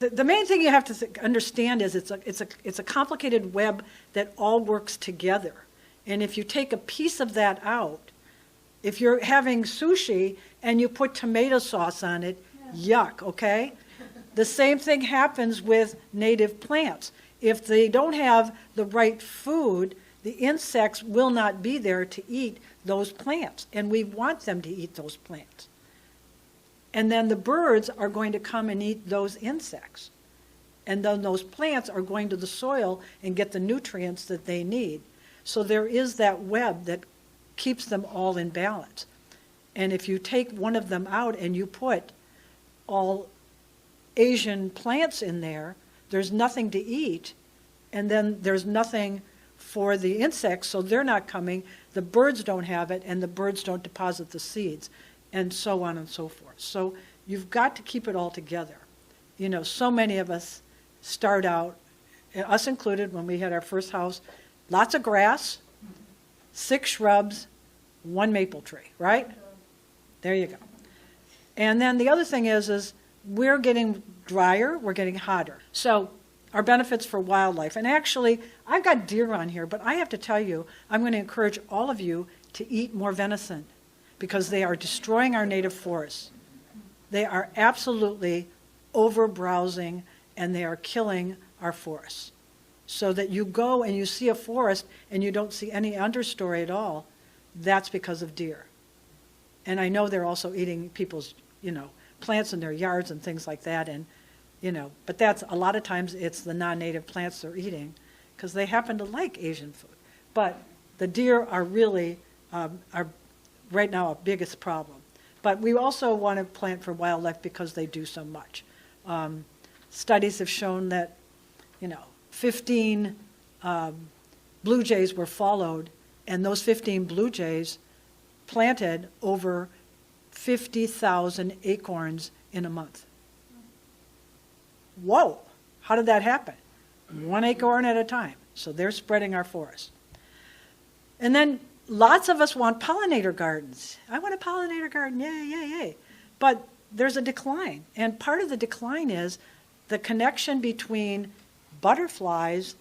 The main thing you have to understand is it's a complicated web that all works together. And if you take a piece of that out, if you're having sushi and you put tomato sauce on it, yuck, okay? The same thing happens with native plants. If they don't have the right food, the insects will not be there to eat those plants, and we want them to eat those plants. And then the birds are going to come and eat those insects. And then those plants are going to the soil and get the nutrients that they need. So there is that web that keeps them all in balance. And if you take one of them out and you put all Asian plants in there, there's nothing to eat, and then there's nothing for the insects, so they're not coming, the birds don't have it, and the birds don't deposit the seeds, and so on and so forth. So you've got to keep it all together. You know, so many of us start out, us included, when we had our first house, lots of grass, 6 shrubs, 1 maple tree, right? There you go. And then the other thing is we're getting drier, we're getting hotter. So our benefits for wildlife. And actually, I've got deer on here, but I have to tell you, I'm going to encourage all of you to eat more venison because they are destroying our native forests. They are absolutely over-browsing and they are killing our forests. So that you go and you see a forest and you don't see any understory at all, that's because of deer. And I know they're also eating people's, plants in their yards and things like that, and but that's a lot of times it's the non-native plants they're eating because they happen to like Asian food. But the deer are really are right now our biggest problem. But we also want to plant for wildlife because they do so much. Studies have shown that 15 blue jays were followed, and those 15 blue jays planted over 50,000 acorns in a month. Whoa, how did that happen? 1 acorn at a time. So they're spreading our forest. And then lots of us want pollinator gardens. I want a pollinator garden, yay, yay, yay. But there's a decline. And part of the decline is the connection between butterflies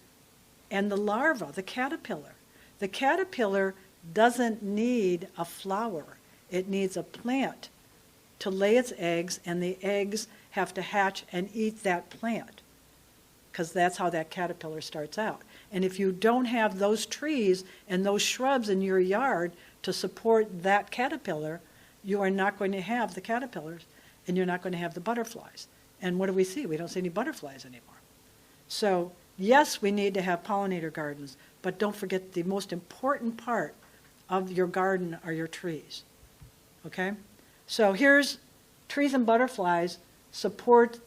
and the larva, the caterpillar. The caterpillar doesn't need a flower. It needs a plant to lay its eggs, and the eggs have to hatch and eat that plant because that's how that caterpillar starts out. And if you don't have those trees and those shrubs in your yard to support that caterpillar, you are not going to have the caterpillars and you're not going to have the butterflies. And what do we see? We don't see any butterflies anymore. So yes, we need to have pollinator gardens, but don't forget the most important part of your garden are your trees. Okay? So here's trees and butterflies support,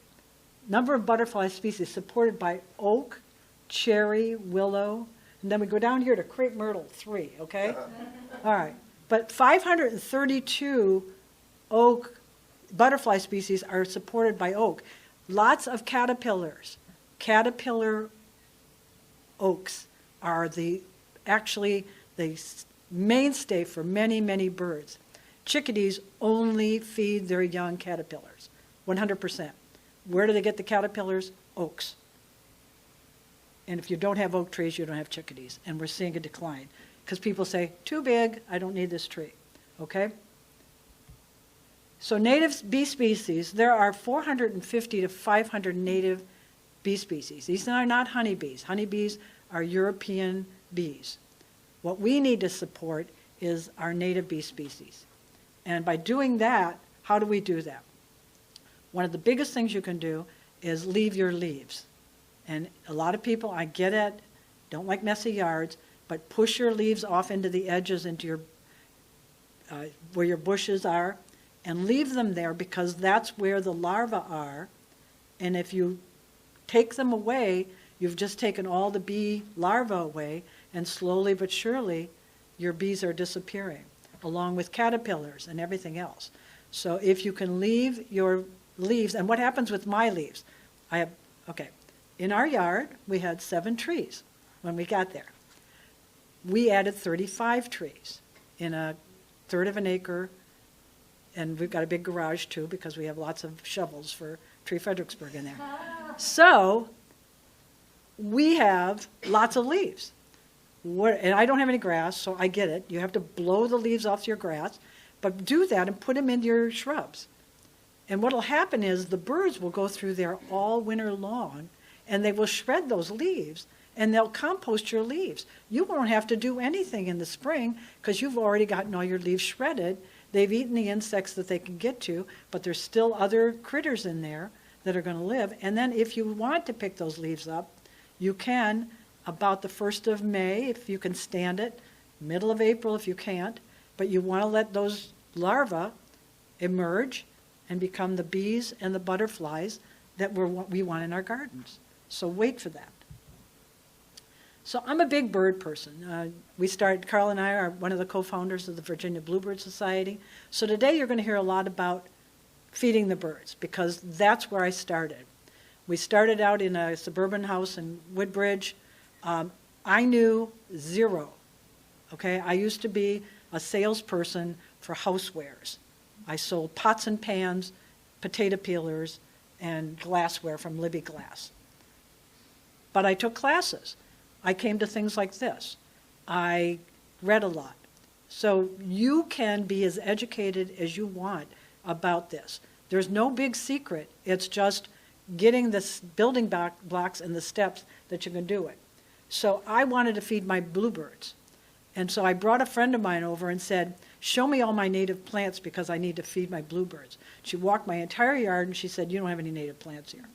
number of butterfly species supported by oak, cherry, willow, and then we go down here to crepe myrtle, 3, okay? All right. But 532 oak butterfly species are supported by oak. Lots of caterpillars. Caterpillar oaks are actually the mainstay for many, many birds. Chickadees only feed their young caterpillars, 100%. Where do they get the caterpillars? Oaks. And if you don't have oak trees, you don't have chickadees. And we're seeing a decline because people say, too big, I don't need this tree. Okay? So native bee species, there are 450 to 500 native bee species. These are not honeybees. Honeybees are European bees. What we need to support is our native bee species. And by doing that, how do we do that? One of the biggest things you can do is leave your leaves. And a lot of people, I get it, don't like messy yards, but push your leaves off into the edges, into your where your bushes are, and leave them there because that's where the larvae are. And if you take them away, you've just taken all the bee larvae away, and slowly but surely, your bees are disappearing, along with caterpillars and everything else. So if you can leave your leaves, and what happens with my leaves? In our yard, we had 7 trees when we got there. We added 35 trees in a third of an acre, and we've got a big garage too because we have lots of shovels for Tree Fredericksburg in there. So we have lots of leaves. And I don't have any grass, so I get it. You have to blow the leaves off your grass, but do that and put them into your shrubs. And what will happen is the birds will go through there all winter long, and they will shred those leaves, and they'll compost your leaves. You won't have to do anything in the spring because you've already gotten all your leaves shredded. They've eaten the insects that they can get to, but there's still other critters in there that are going to live. And then if you want to pick those leaves up, you can about the 1st of May, if you can stand it, middle of April if you can't, but you want to let those larvae emerge and become the bees and the butterflies that we want in our gardens. So wait for that. So I'm a big bird person. Carl and I are one of the co-founders of the Virginia Bluebird Society. So today you're going to hear a lot about feeding the birds because that's where I started. We started out in a suburban house in Woodbridge. I knew zero. Okay, I used to be a salesperson for housewares. I sold pots and pans, potato peelers, and glassware from Libby Glass. But I took classes. I came to things like this. I read a lot. So you can be as educated as you want about this. There's no big secret. It's just getting the building blocks and the steps that you can do it. So I wanted to feed my bluebirds. And so I brought a friend of mine over and said, show me all my native plants because I need to feed my bluebirds. She walked my entire yard and she said, you don't have any native plants here.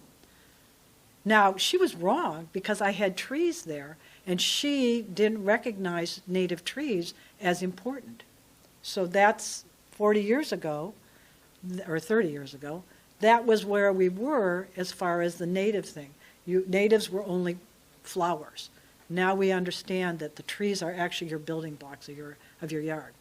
Now, she was wrong because I had trees there and she didn't recognize native trees as important. So that's 40 years ago, or 30 years ago, that was where we were as far as the native thing. Natives were only flowers. Now we understand that the trees are actually your building blocks of your yard.